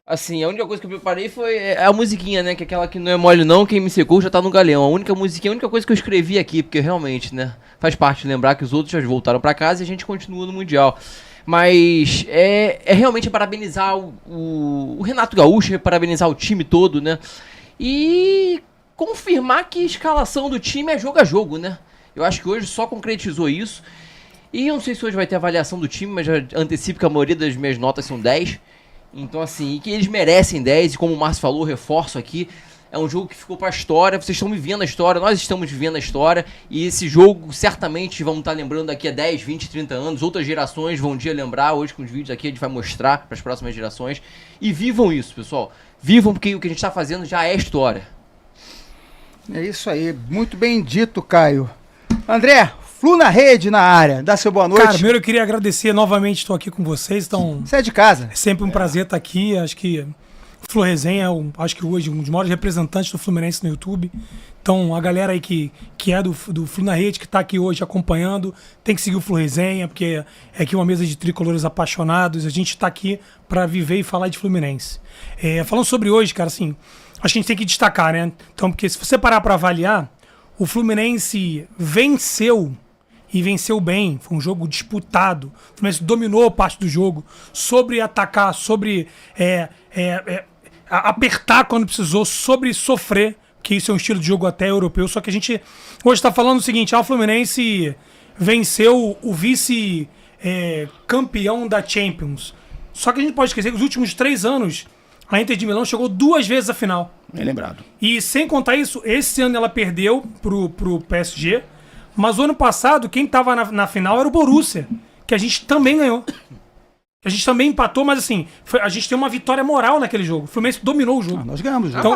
Assim, a única coisa que eu preparei foi a musiquinha, né? Que é aquela que não é mole não, quem me secou já tá no galeão. A única musiquinha, a única coisa que eu escrevi aqui, porque realmente, né? Faz parte lembrar que os outros já voltaram pra casa e a gente continua no Mundial. Mas é realmente parabenizar o Renato Gaúcho, parabenizar o time todo, né? E confirmar que a escalação do time é jogo a jogo, né? Eu acho que hoje só concretizou isso. E eu não sei se hoje vai ter avaliação do time, mas já antecipo que a maioria das minhas notas são 10. Então, assim, que eles merecem 10, e como o Márcio falou, reforço aqui, é um jogo que ficou pra história, vocês estão vivendo a história, nós estamos vivendo a história, e esse jogo certamente vamos estar lembrando daqui a 10, 20, 30 anos, outras gerações vão um dia lembrar, hoje com os vídeos aqui a gente vai mostrar para as próximas gerações, e vivam isso, pessoal, vivam porque o que a gente está fazendo já é história. É isso aí, muito bem dito, Caio. André, Flu na rede, na área. Dá seu boa noite. Cara, primeiro eu queria agradecer novamente, estou aqui com vocês. Então, você é de casa. É sempre um prazer estar aqui. Acho que o Flu Resenha é, acho que hoje, um dos maiores representantes do Fluminense no YouTube. Então, a galera aí que é do Flu na rede, que está aqui hoje acompanhando, tem que seguir o Flu Resenha, porque é aqui uma mesa de tricolores apaixonados. A gente está aqui para viver e falar de Fluminense. Falando sobre hoje, cara, assim, acho que a gente tem que destacar, né? Então, porque se você parar para avaliar, o Fluminense venceu e venceu bem, foi um jogo disputado. O Fluminense dominou parte do jogo, sobre atacar, sobre apertar quando precisou, sobre sofrer, que isso é um estilo de jogo até europeu. Só que a gente hoje está falando o seguinte, o Fluminense venceu o vice-campeão da Champions. Só que a gente pode esquecer que nos últimos 3 anos, a Inter de Milão chegou 2 vezes à final. Bem lembrado. E sem contar isso, esse ano ela perdeu pro PSG. Mas o ano passado, quem estava na final era o Borussia, que a gente também ganhou. A gente também empatou, mas assim, a gente tem uma vitória moral naquele jogo. O Fluminense dominou o jogo. Nós ganhamos. Então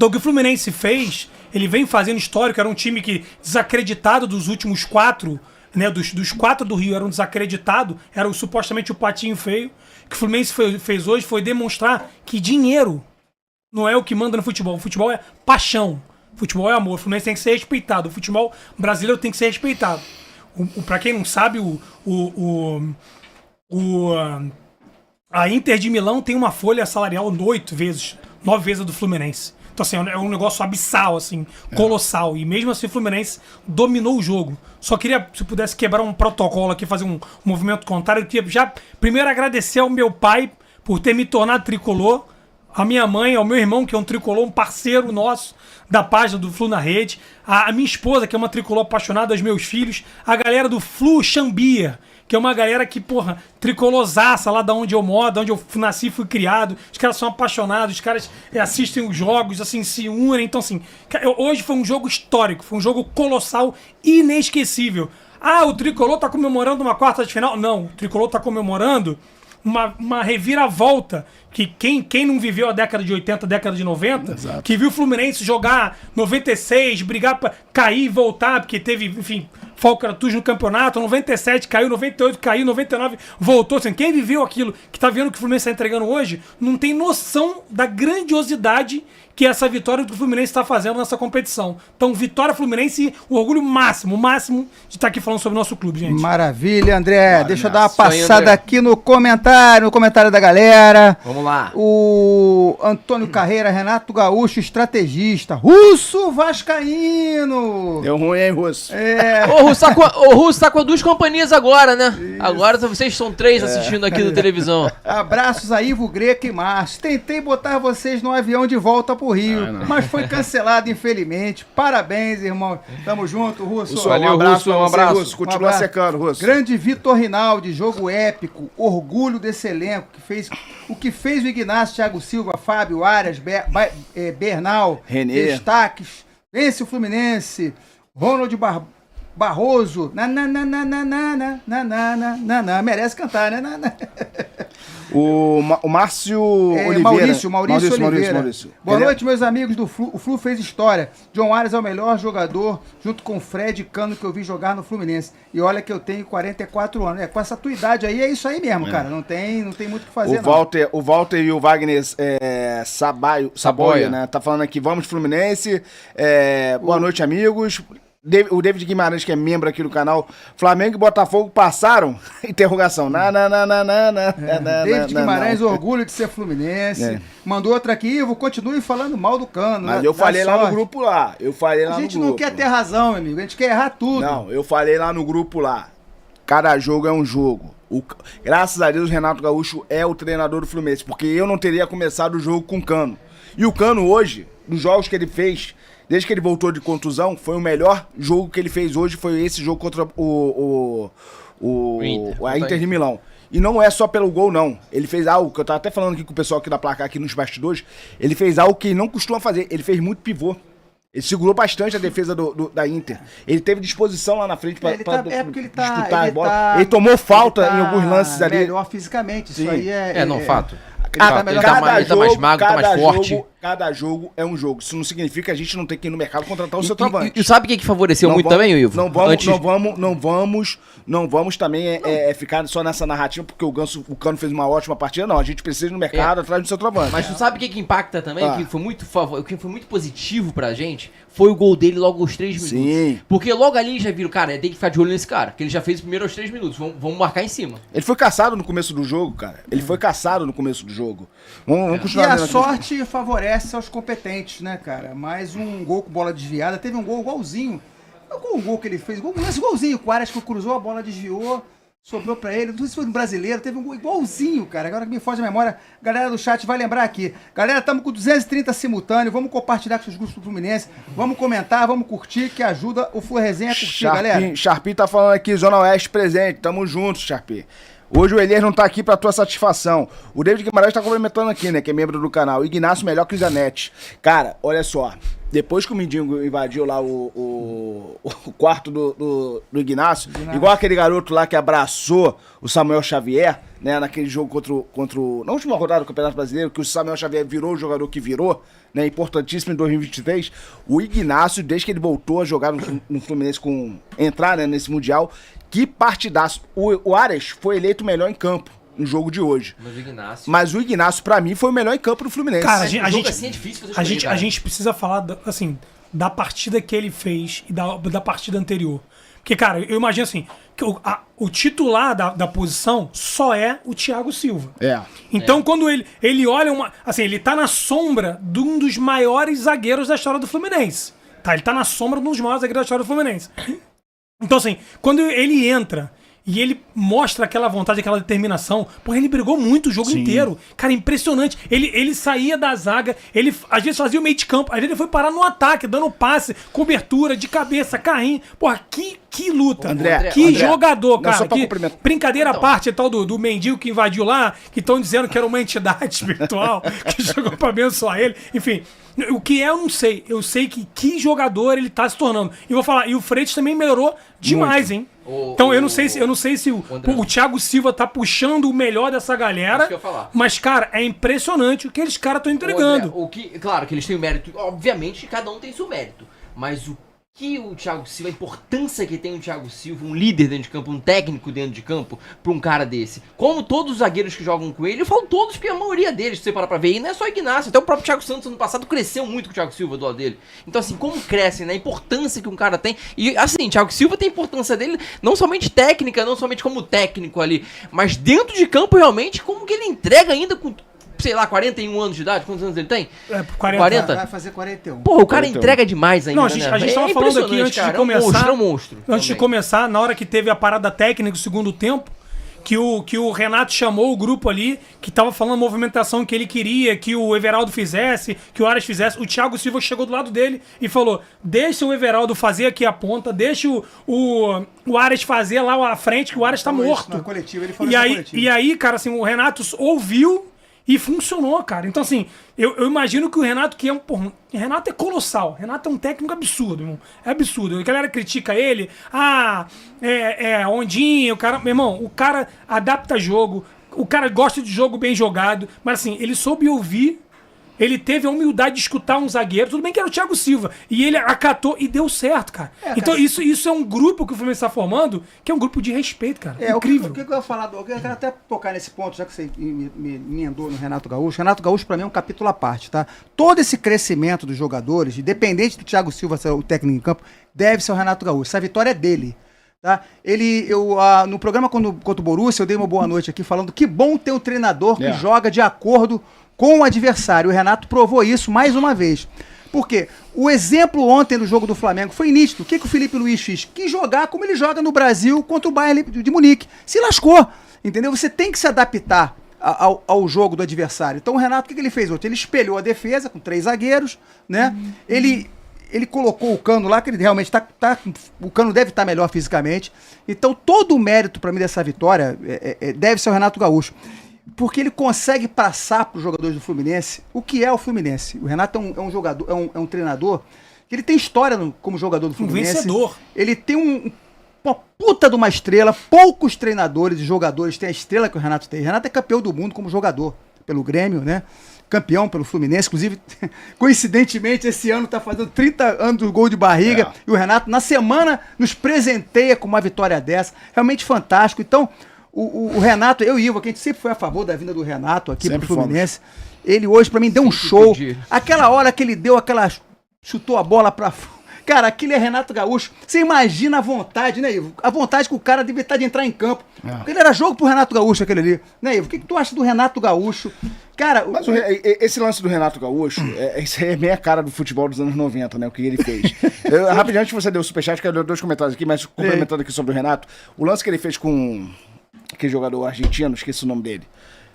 o que o Fluminense fez, ele vem fazendo histórico, era um time que desacreditado dos últimos 4, né, dos 4 do Rio eram desacreditados, era supostamente o patinho feio. O que o Fluminense fez hoje foi demonstrar que dinheiro não é o que manda no futebol. O futebol é paixão. Futebol é amor, o Fluminense tem que ser respeitado, o futebol brasileiro tem que ser respeitado. Pra quem não sabe, a Inter de Milão tem uma folha salarial 9 vezes a do Fluminense. Então, assim, é um negócio abissal, assim, colossal. E mesmo assim o Fluminense dominou o jogo. Só queria, se pudesse quebrar um protocolo aqui, fazer um movimento contrário, eu queria já primeiro agradecer ao meu pai por ter me tornado tricolor, a minha mãe, ao meu irmão, que é um tricolor, um parceiro nosso da página do Flu na Rede, a minha esposa, que é uma tricolor apaixonada, os meus filhos, a galera do Flu Xambia, que é uma galera que, porra, tricolorzaça lá da onde eu moro, da onde eu nasci e fui criado. Os caras são apaixonados, os caras assistem os jogos, assim, se unem. Então, assim, hoje foi um jogo histórico, foi um jogo colossal, inesquecível. Ah, o tricolor tá comemorando uma quarta de final? Não, o tricolor tá comemorando uma reviravolta, que quem não viveu a década de 80, a década de 90, exato, que viu o Fluminense jogar 96, brigar pra cair e voltar, porque teve, enfim, falcatruas no campeonato, 97 caiu, 98 caiu, 99 voltou, assim, quem viveu aquilo, que tá vendo o que o Fluminense tá entregando hoje, não tem noção da grandiosidade que essa vitória do Fluminense está fazendo nessa competição. Então, vitória Fluminense e o orgulho máximo de estar aqui falando sobre o nosso clube, gente. Maravilha, André. Deixa eu dar uma passada aqui no comentário da galera. Vamos lá. O Antônio Carreira, Renato Gaúcho, estrategista. Russo Vascaíno. Deu ruim, hein, Russo? O Russo tá com 2 companhias agora, né? Isso. Agora vocês são 3 assistindo aqui na televisão. Abraços a Ivo Greco e Márcio. Tentei botar vocês no avião de volta pro Rio, mas foi cancelado, infelizmente. Parabéns, irmão. Tamo junto, Russo. Valeu, Russo. Um abraço. Russo. Continua secando, Russo. Grande Vitor Rinaldi, jogo épico, orgulho desse elenco, o que fez o Ignacio, Thiago Silva, Fábio, Arias, Bernal, Renê. Destaques. Vence o Fluminense. Ronald Barroso. Merece cantar, né? O Márcio Oliveira. Maurício. Boa noite, meus amigos do Flu. O Flu fez história. John Arias é o melhor jogador, junto com o Fred Cano, que eu vi jogar no Fluminense. E olha que eu tenho 44 anos. Com essa tua idade aí, é isso aí mesmo, cara. Não tem muito o que fazer, o Walter e o Wagner Saboia, né? Tá falando aqui, vamos Fluminense. Boa noite, amigos. o David Guimarães, que é membro aqui do canal, Flamengo e Botafogo passaram? Interrogação. David Guimarães, orgulho de ser fluminense. Mandou outra aqui, Ivo, continue falando mal do Cano. Mas eu falei lá no grupo lá. A gente não quer ter razão, meu amigo. A gente quer errar tudo. Não, eu falei lá no grupo lá. Cada jogo é um jogo. Graças a Deus, o Renato Gaúcho é o treinador do Fluminense, porque eu não teria começado o jogo com o Cano. E o Cano hoje, nos jogos que ele fez, desde que ele voltou de contusão, foi o melhor jogo que ele fez hoje, foi esse jogo contra a Inter de Milão. E não é só pelo gol, não. Ele fez algo, que eu tava até falando aqui com o pessoal aqui da placar, aqui nos bastidores, ele fez algo que ele não costuma fazer, ele fez muito pivô. Ele segurou bastante a defesa da Inter. Ele teve disposição lá na frente pra disputar a bola. Ele tomou falta em alguns lances ali. Melhor fisicamente, isso aí é... fato. Ele tá mais magro, tá mais forte. Cada jogo é um jogo. Isso não significa que a gente não tem que ir no mercado contratar o centroavante. E sabe o que favoreceu muito também, Ivo? Não vamos também ficar só nessa narrativa, porque o Cano fez uma ótima partida. Não, a gente precisa ir no mercado atrás do centroavante. Mas tu sabe o que impacta também? Que foi muito positivo pra gente? Foi o gol dele logo aos 3 minutos. Sim. Porque logo ali já viram, cara, tem que ficar de olho nesse cara. Que ele já fez o primeiro aos 3 minutos. Vamos marcar em cima. Ele foi caçado no começo do jogo, cara. Vamos continuar. E a sorte favorece aos competentes, né, cara? Mais um gol com bola desviada. Teve um gol igualzinho. Qual o gol que ele fez? Igualzinho. O Aras que cruzou, a bola desviou. Sobrou pra ele, não sei se foi no brasileiro, teve um gol igualzinho, cara. Agora que me foge a memória, galera do chat vai lembrar aqui. Galera, estamos com 230 simultâneos, vamos compartilhar com os grupos do Fluminense, vamos comentar, vamos curtir, que ajuda o Flu Resenha a curtir, galera. Sharpie tá falando aqui, Zona Oeste presente, tamo juntos, Sharpie. Hoje o Elias não tá aqui pra tua satisfação. O David Guimarães tá complementando aqui, né, que é membro do canal. Ignacio melhor que o Zanetti. Cara, olha só. Depois que o Mindinho invadiu lá o quarto do Ignacio, igual aquele garoto lá que abraçou o Samuel Xavier, né, naquele jogo contra o... Na última rodada do Campeonato Brasileiro, que o Samuel Xavier virou o jogador que virou, né, importantíssimo em 2023, o Ignacio, desde que ele voltou a jogar no Fluminense, entrar, né, nesse Mundial, que partidaço. O Aras foi eleito o melhor em campo no jogo de hoje. Mas o Ignacio, pra mim, foi o melhor em campo do Fluminense. Cara, a gente precisa falar, assim, da partida que ele fez e da partida anterior. Porque, cara, eu imagino assim, que o titular da posição só é o Thiago Silva. Então, quando ele olha assim, ele tá na sombra de um dos maiores zagueiros da história do Fluminense. Tá? Ele tá na sombra de um dos maiores zagueiros da história do Fluminense. Então, assim, quando ele entra e ele mostra aquela vontade, aquela determinação, porra, ele brigou muito o jogo inteiro. Cara, impressionante. Ele saía da zaga, ele às vezes fazia o meio de campo, às vezes ele foi parar no ataque, dando passe, cobertura, de cabeça, carrinho. Porra, que luta. André, jogador, cara. Brincadeira à parte, tal do mendigo que invadiu lá, que estão dizendo que era uma entidade espiritual, que jogou pra abençoar ele. Enfim, o que é, eu não sei. Eu sei que jogador ele tá se tornando. E vou falar, e o Freitas também melhorou demais, hein? Então eu não sei se o Thiago Silva tá puxando o melhor dessa galera, mas, cara, é impressionante o que eles caras estão entregando. Claro que eles têm o mérito, obviamente cada um tem seu mérito, mas o que o Thiago Silva, a importância que tem o Thiago Silva, um líder dentro de campo, um técnico dentro de campo, pra um cara desse. Como todos os zagueiros que jogam com ele, eu falo todos, porque a maioria deles, se você parar pra ver, e não é só o Ignacio, até o próprio Thiago Santos ano passado cresceu muito com o Thiago Silva do lado dele. Então, assim, como crescem, né? A importância que um cara tem. E, assim, o Thiago Silva tem importância dele, não somente técnica, não somente como técnico ali, mas dentro de campo, realmente, como que ele entrega ainda com, sei lá, 41 anos de idade. Quantos anos ele tem? 40? Vai fazer 41. Pô, o cara 41. Entrega demais ainda. Não, a gente tava falando aqui antes de começar. É um monstro. Antes de começar, na hora que teve a parada técnica do segundo tempo, que o Renato chamou o grupo ali, que tava falando a movimentação que ele queria, que o Everaldo fizesse, que o Aras fizesse. O Thiago Silva chegou do lado dele e falou: deixa o Everaldo fazer aqui a ponta, deixa o Aras fazer lá à frente, que o Aras tá morto. Na coletiva, ele falou e aí, cara, assim, o Renato ouviu e funcionou, cara. Então, assim, eu imagino que o Renato, que é um... Porra, Renato é colossal. Renato é um técnico absurdo, irmão. É absurdo. A galera critica ele. Ondinho, o cara... Meu irmão, o cara adapta jogo. O cara gosta de jogo bem jogado. Mas, assim, ele soube ouvir Ele teve a humildade de escutar um zagueiro, tudo bem que era o Thiago Silva, e ele acatou e deu certo, cara. Então isso é um grupo que o Fluminense está formando, que é um grupo de respeito, cara. Incrível. O que eu ia falar, eu quero até tocar nesse ponto, já que você me emendou no Renato Gaúcho. Renato Gaúcho, pra mim, é um capítulo à parte, tá? Todo esse crescimento dos jogadores, independente do Thiago Silva ser o técnico em campo, deve ser o Renato Gaúcho. Essa vitória é dele. Tá? No programa contra o Borussia, eu dei uma boa noite aqui falando que bom ter um treinador que joga de acordo com o adversário. O Renato provou isso mais uma vez. Por quê? O exemplo ontem do jogo do Flamengo foi nítido. O que o Felipe Luiz fez? Quis jogar como ele joga no Brasil contra o Bayern de Munique. Se lascou, entendeu? Você tem que se adaptar ao jogo do adversário. Então o Renato, o que ele fez ontem? Ele espelhou a defesa com 3 zagueiros, né? Ele colocou o Cano lá, que ele realmente o Cano deve estar melhor fisicamente. Então todo o mérito para mim dessa vitória deve ser o Renato Gaúcho. Porque ele consegue passar para os jogadores do Fluminense o que é o Fluminense. O Renato é um jogador, é um treinador que ele tem história como jogador do Fluminense. Um vencedor. Ele tem uma puta de uma estrela. Poucos treinadores e jogadores têm a estrela que o Renato tem. O Renato é campeão do mundo como jogador pelo Grêmio, né? Campeão pelo Fluminense, inclusive, coincidentemente, esse ano tá fazendo 30 anos do gol de barriga, e o Renato, na semana, nos presenteia com uma vitória dessa, realmente fantástico. Então, o Renato, eu e Ivo, que a gente sempre foi a favor da vinda do Renato aqui pro Fluminense, ele hoje, pra mim, deu um show. Aquela hora que ele deu chutou a bola pra fora. Cara, aquele é Renato Gaúcho. Você imagina a vontade, né, Ivo? A vontade que o cara deve estar de entrar em campo. Porque ele era jogo pro Renato Gaúcho, aquele ali. Né, Ivo? O que tu acha do Renato Gaúcho? Cara, mas esse lance do Renato Gaúcho, isso aí é meia cara do futebol dos anos 90, né? O que ele fez. Rapidamente você deu o superchat, que eu dei 2 comentários aqui, mas complementando aqui sobre o Renato, o lance que ele fez com aquele jogador argentino, esqueci o nome dele.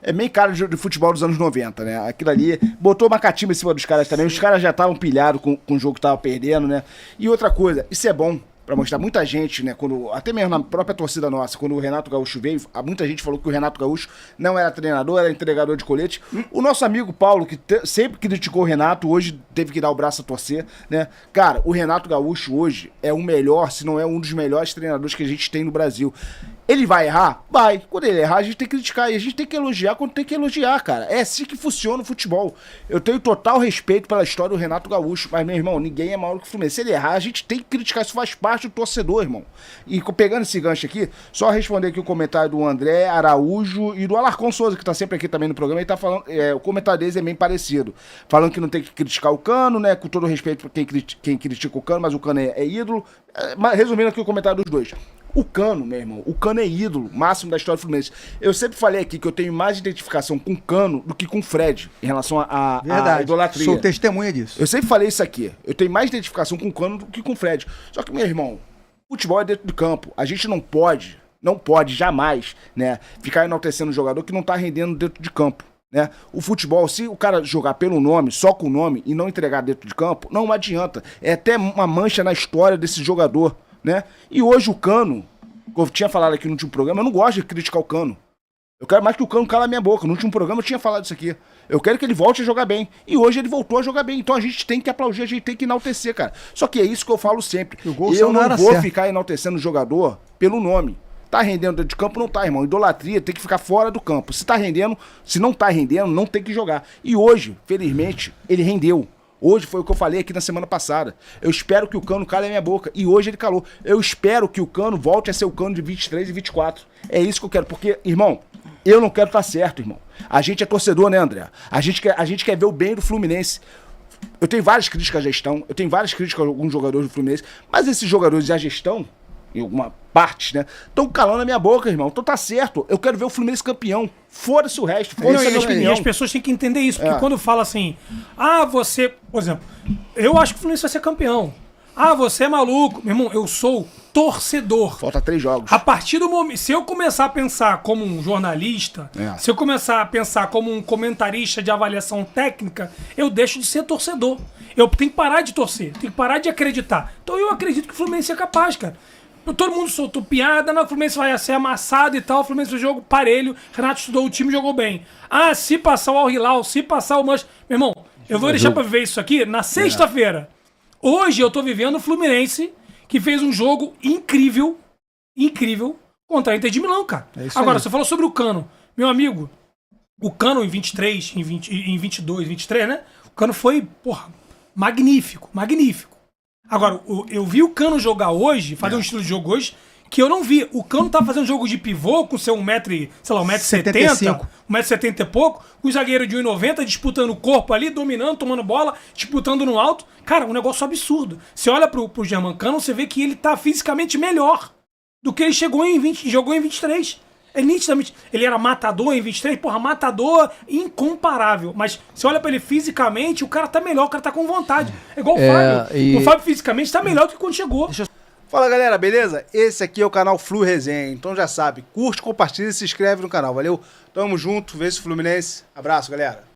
É meio cara de futebol dos anos 90, né? Aquilo ali botou uma catimba em cima dos caras também. Os caras já estavam pilhados com o jogo que tava perdendo, né? E outra coisa, isso é bom pra mostrar. Muita gente, né? Até mesmo na própria torcida nossa, quando o Renato Gaúcho veio, muita gente falou que o Renato Gaúcho não era treinador, era entregador de colete. O nosso amigo Paulo, que sempre criticou o Renato, hoje teve que dar o braço a torcer, né? Cara, o Renato Gaúcho hoje é o melhor, se não é um dos melhores treinadores que a gente tem no Brasil. Ele vai errar? Vai. Quando ele errar, a gente tem que criticar. E a gente tem que elogiar quando tem que elogiar, cara. É assim que funciona o futebol. Eu tenho total respeito pela história do Renato Gaúcho. Mas, meu irmão, ninguém é maior que o Fluminense. Se ele errar, a gente tem que criticar. Isso faz parte do torcedor, irmão. E pegando esse gancho aqui, só responder aqui o comentário do André Araújo e do Alarcon Souza, que tá sempre aqui também no programa. Ele tá falando... o comentário deles é bem parecido. Falando que não tem que criticar o Cano, né? Com todo respeito pra quem critica o Cano, mas o Cano é ídolo. Mas resumindo aqui o comentário dos dois. O Cano, meu irmão, o Cano é ídolo, máximo da história do Fluminense. Eu sempre falei aqui que eu tenho mais identificação com o Cano do que com o Fred, em relação à idolatria. Sou testemunha disso. Eu sempre falei isso aqui. Eu tenho mais identificação com o Cano do que com o Fred. Só que, meu irmão, futebol é dentro do campo. A gente não pode jamais, né, ficar enaltecendo um jogador que não tá rendendo dentro de campo. Né? O futebol, se o cara jogar pelo nome, só com o nome, e não entregar dentro de campo, não adianta. É até uma mancha na história desse jogador. Né? E hoje o Cano, como eu tinha falado aqui no último programa, eu não gosto de criticar o Cano. Eu quero mais que o Cano cala a minha boca. No último programa eu tinha falado isso aqui. Eu quero que ele volte a jogar bem. E hoje ele voltou a jogar bem. Então a gente tem que aplaudir, a gente tem que enaltecer, cara. Só que é isso que eu falo sempre. Eu não vou ficar enaltecendo o jogador pelo nome. Tá rendendo dentro de campo? Não tá, irmão. Idolatria tem que ficar fora do campo. Se tá rendendo, se não tá rendendo, não tem que jogar. E hoje, felizmente, ele rendeu. Hoje foi o que eu falei aqui na semana passada. Eu espero que o Cano cale a minha boca. E hoje ele calou. Eu espero que o Cano volte a ser o Cano de 23 e 24. É isso que eu quero. Porque, irmão, eu não quero estar certo, irmão. A gente é torcedor, né, André? A gente quer ver o bem do Fluminense. Eu tenho várias críticas à gestão. Eu tenho várias críticas a alguns jogadores do Fluminense. Mas esses jogadores e a gestão, em alguma parte, né, estão calando a minha boca, irmão. Então tá certo. Eu quero ver o Fluminense campeão. Foda-se o resto. Foda-se a minha opinião. E as pessoas têm que entender isso. Porque quando fala assim, você... Por exemplo, eu acho que o Fluminense vai ser campeão. Você é maluco. Meu irmão, eu sou torcedor. Falta 3 jogos. A partir do momento... Se eu começar a pensar como um jornalista, se eu começar a pensar como um comentarista de avaliação técnica, eu deixo de ser torcedor. Eu tenho que parar de torcer. Tenho que parar de acreditar. Então eu acredito que o Fluminense é capaz, cara. Todo mundo soltou piada, o Fluminense vai ser amassado e tal, o Fluminense vai jogo parelho, Renato estudou o time e jogou bem. Se passar o Al Hilal, se passar o Manchester... Meu irmão, eu vou deixar pra viver isso aqui na sexta-feira. Hoje eu tô vivendo o Fluminense, que fez um jogo incrível contra a Inter de Milão, cara. Agora, você falou sobre o Cano. Meu amigo, O Cano em 23, em 22, 23, né? O Cano foi, porra, magnífico, magnífico. Agora, eu vi o Cano jogar hoje, fazer um estilo de jogo hoje, que eu não vi. O Cano tá fazendo jogo de pivô com seu 1,70m, 1,70m e pouco, com o zagueiro de 1,90m disputando o corpo ali, dominando, tomando bola, disputando no alto. Cara, um negócio absurdo. Você olha pro Germancano, você vê que ele tá fisicamente melhor do que ele jogou em 23. É nitidamente. Ele era matador em 23, porra, matador incomparável. Mas você olha pra ele fisicamente, o cara tá melhor, o cara tá com vontade. É igual o Fábio. O Fábio fisicamente tá melhor do que quando chegou. Fala galera, beleza? Esse aqui é o canal Flu Resenha, então já sabe, curte, compartilha e se inscreve no canal, valeu? Tamo junto, vê esse Fluminense. Abraço, galera.